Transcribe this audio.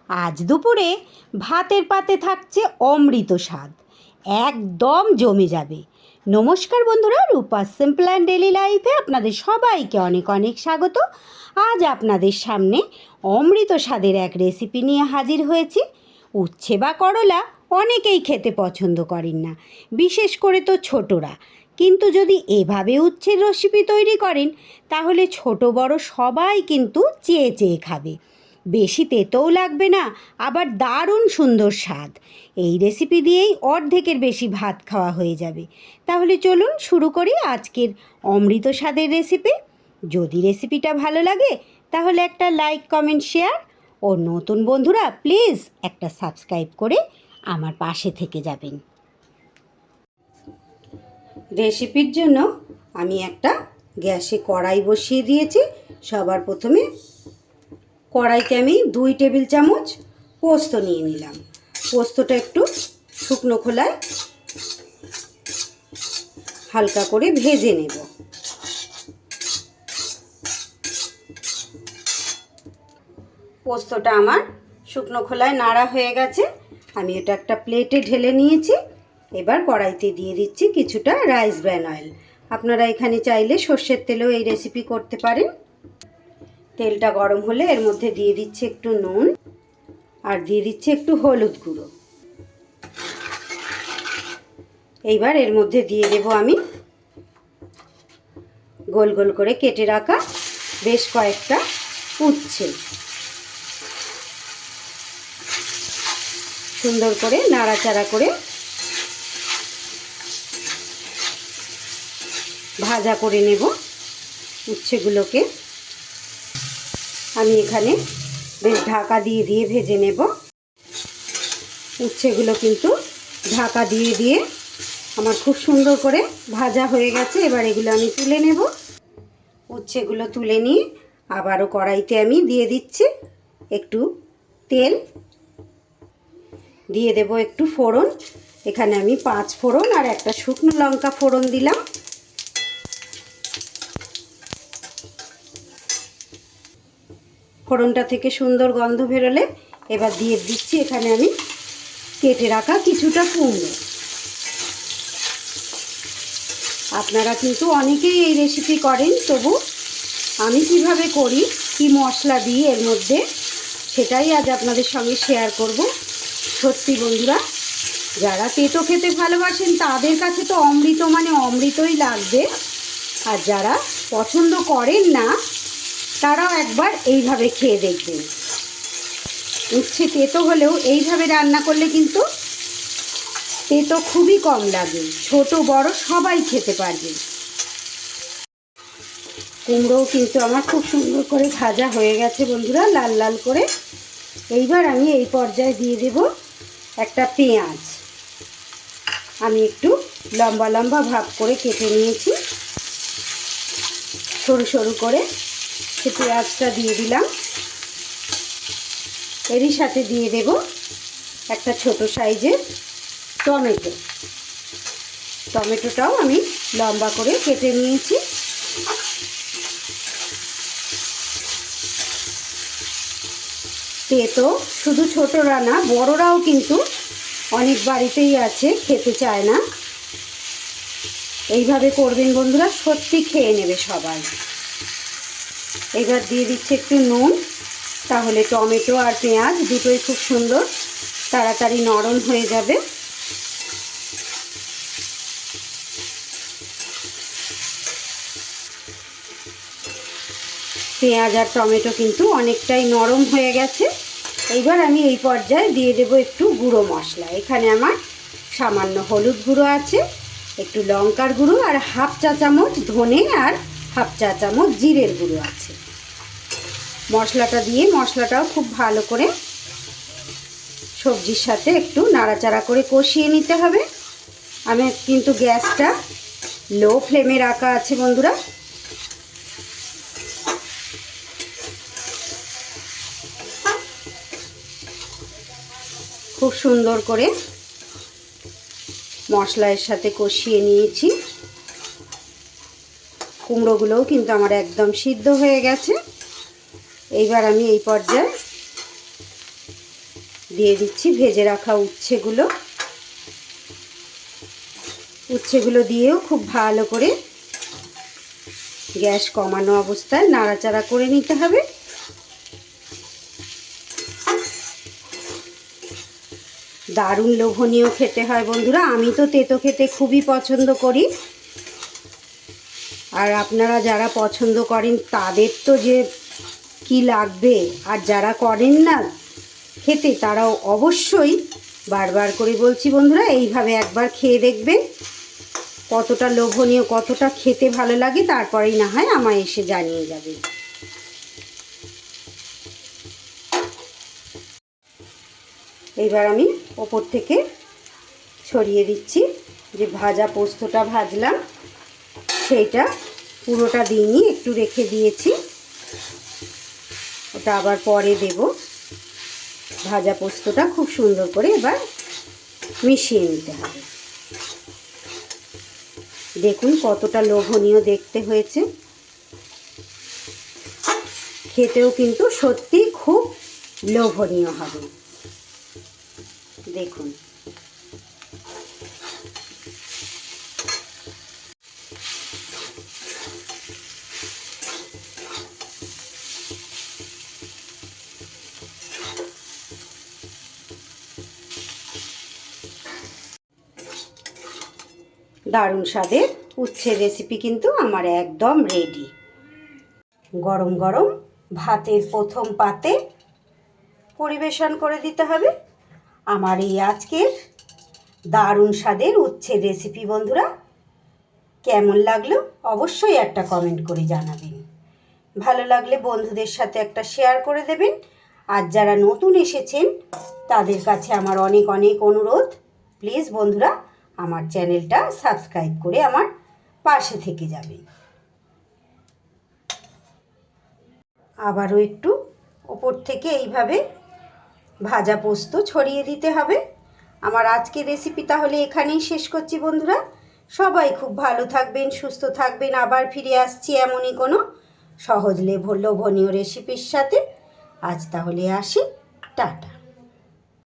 আজ দুপুরে ভাতের পাতে থাকছে অমৃত স্বাদ, একদম জমে যাবে। নমস্কার বন্ধুরা, রূপা সিম্পল অ্যান্ড ডেলি লাইফে আপনাদের সবাইকে অনেক অনেক স্বাগত। আজ আপনাদের সামনে অমৃত স্বাদের এক রেসিপি নিয়ে হাজির হয়েছি। উচ্ছে বা করলা অনেকেই খেতে পছন্দ করেন না, বিশেষ করে তো ছোটরা। কিন্তু যদি এভাবে উচ্ছের রেসিপি তৈরি করেন তাহলে ছোট বড় সবাই কিন্তু চেয়ে চেয়ে খাবে। বেশি তেতোও লাগবে না, আবার দারুণ সুন্দর স্বাদ। এই রেসিপি দিয়েই অর্ধেকের বেশি ভাত খাওয়া হয়ে যাবে। তাহলে চলুন শুরু করি আজকের অমৃত স্বাদের রেসিপি। যদি রেসিপিটা ভালো লাগে তাহলে একটা লাইক, কমেন্ট, শেয়ার ও নতুন বন্ধুরা প্লিজ একটা সাবস্ক্রাইব করে আমার পাশে থেকে যাবেন। রেসিপির জন্য আমি একটা গ্যাসে কড়াই বসিয়ে দিয়েছি। সবার প্রথমে কড়াইতে আমি 2 টেবিল চামচ পোস্ত নিয়ে নিলাম। পোস্তটা একটু শুকনো খোলায় হালকা করে ভেজে নেব। পোস্তটা আমার শুকনো খোলায় নাড়া হয়ে গেছে, আমি এটা একটা প্লেটে ঢেলে নিয়েছি। এবার কড়াইতে দিয়ে দিচ্ছি কিছুটা রাইস ব্র্যান অয়েল। আপনারা এখানে চাইলে সর্ষের তেলেও এই রেসিপি করতে পারেন। তেলটা গরম হলে এর মধ্যে দিয়ে দিচ্ছি একটু নুন আর দিয়ে দিচ্ছি একটু হলুদ গুঁড়ো। এইবার এর মধ্যে দিয়ে দেব আমি গোল গোল করে কেটে রাখা বেশ কয়েকটা উচ্ছে। সুন্দর করে নাড়াচাড়া করে ভাজা করে নেব উচ্ছেগুলোকে। আমি এখানে বেশ ঢাকা দিয়ে দিয়ে ভেজে নেব। উচ্ছেগুলো কিন্তু ঢাকা দিয়ে দিয়ে আমার খুব সুন্দর করে ভাজা হয়ে গেছে। এবার এগুলো আমি তুলে নেব। উচ্ছেগুলো তুলে নিয়ে আবারও কড়াইতে আমি দিয়ে দিচ্ছি একটু তেল, দিয়ে দেব একটু ফোড়ন। এখানে আমি 5 ফোড়ন আর একটা শুকনো লঙ্কা ফোড়ন দিলাম। ফোড়নটা থেকে সুন্দর গন্ধ বেরোলে এবার দিয়ে দিচ্ছি এখানে আমি কেটে রাখা কিছুটা কুমড়ো। আপনারা কিন্তু অনেকেই এই রেসিপি করেন, তবু আমি কিভাবে করি, কি মশলা দিই এর মধ্যে, সেটাই আজ আপনাদের সঙ্গে শেয়ার করব। সত্যি বন্ধুরা, যারা তেতো খেতে ভালোবাসেন তাদের কাছে তো অমৃত মানে অমৃতই লাগবে। আর যারা পছন্দ করেন না তারাও একবার এইভাবে খেয়ে দেখবেন। উচ্ছে তেতো হলেও এইভাবে রান্না করলে কিন্তু তেতো খুবই কম লাগে, ছোট বড় সবাই খেতে পারবে। কুমড়োও কিন্তু আমার খুব সুন্দর করে ভাজা হয়ে গেছে বন্ধুরা, লাল লাল করে। এইবার আমি এই পর্যায়ে দিয়ে দেব একটা পেঁয়াজ। আমি একটু লম্বা লম্বা ভাগ করে কেটে নিয়েছি, সরু সরু করে। সে পেঁয়াজটা দিয়ে দিলাম। এরই সাথে দিয়ে দেব একটা ছোট সাইজের টমেটো। টমেটোটাও আমি লম্বা করে কেটে নিয়েছি। তেতো শুধু ছোটরা না, বড়রাও কিন্তু অনেক বাড়িতেই আছে, খেতে চায় না। এইভাবে করবেন বন্ধুরা, সত্যি খেয়ে নেবে সবাই। এবার দিয়ে দিচ্ছি একটু নুন, তাহলে টমেটো আর পেঁয়াজ দুটোই খুব সুন্দর তাড়াতাড়ি নরম হয়ে যাবে। পেঁয়াজ আর টমেটো কিন্তু অনেকটাই নরম হয়ে গেছে। এইবার আমি এই পর্যায়ে দিয়ে দেব একটু গুঁড়ো মশলা। এখানে আমার সামান্য হলুদ গুঁড়ো আছে, একটু লঙ্কার গুঁড়ো আর হাফ চা চামচ ধনে আর হাফ চা চামচ জিরের গুঁড়ো আছে। মশলাটা দিয়ে মশলাটাও খুব ভালো করে সবজির সাথে একটু নাড়াচাড়া করে কষিয়ে নিতে হবে। আমি কিন্তু গ্যাসটা লো ফ্লেমে রাখা আছে বন্ধুরা। খুব সুন্দর করে মশলার সাথে কষিয়ে নিয়েছি। কুমড়োগুলোও কিন্তু আমার একদম সিদ্ধ হয়ে গেছে। এইবার আমি এই পর্যায়ে দিয়ে দিচ্ছি ভেজে রাখা উচ্ছেগুলো। উচ্ছেগুলো দিয়েও খুব ভালো করে গ্যাস কমানো অবস্থায় নাড়াচাড়া করে নিতে হবে। দারুণ লোভনীয় খেতে হয় বন্ধুরা। আমি তো তেতো খেতে খুবই পছন্দ করি, আর আপনারা যারা পছন্দ করেন তাদের তো যে কি লাগবে, আর যারা করেন না খেতে তারাও অবশ্যই, বারবার করে বলছি বন্ধুরা, এইভাবে একবার খেয়ে দেখবেন কতটা লোভনীয়, কতটা খেতে ভালো লাগে। তারপরেই না হয় আমায় এসে জানিয়ে যাবেন। এইবার আমি ওপর থেকে ছড়িয়ে দিচ্ছি যে ভাজা পোস্তটা ভাজলাম, সেইটা পুরোটা দিইনি, একটু রেখে দিয়েছি, ওটা আবার পরে দেব। ভাজা পোস্তটা খুব সুন্দর করে এবার মিশিয়ে নিতে হবে। দেখুন কতটা লোভনীয় দেখতে হয়েছে, খেতেও কিন্তু সত্যি খুব লোভনীয় হবে। দেখুন দারুণ স্বাদের উচ্ছের রেসিপি কিন্তু আমার একদম রেডি। গরম গরম ভাতের প্রথম পাতে পরিবেশন করে দিতে হবে আমার এই আজকের দারুণ স্বাদের উচ্ছের রেসিপি। বন্ধুরা কেমন লাগলো অবশ্যই একটা কমেন্ট করে জানাবেন। ভালো লাগলে বন্ধুদের সাথে একটা শেয়ার করে দেবেন। আর যারা নতুন এসেছেন তাদের কাছে আমার অনেক অনেক অনুরোধ, প্লিজ বন্ধুরা আমার চ্যানেলটা সাবস্ক্রাইব করে আমার পাশে থেকে যাবেন। আবারও একটু ওপর থেকে এইভাবে ভাজা পোস্ত ছড়িয়ে দিতে হবে। আমার আজকের রেসিপি তাহলে এখানেই শেষ করছি বন্ধুরা। সবাই খুব ভালো থাকবেন, সুস্থ থাকবেন। আবার ফিরে আসছি এমনই কোনো সহজ লোভনীয় রেসিপির সাথে। আজ তাহলে আসি, টাটা।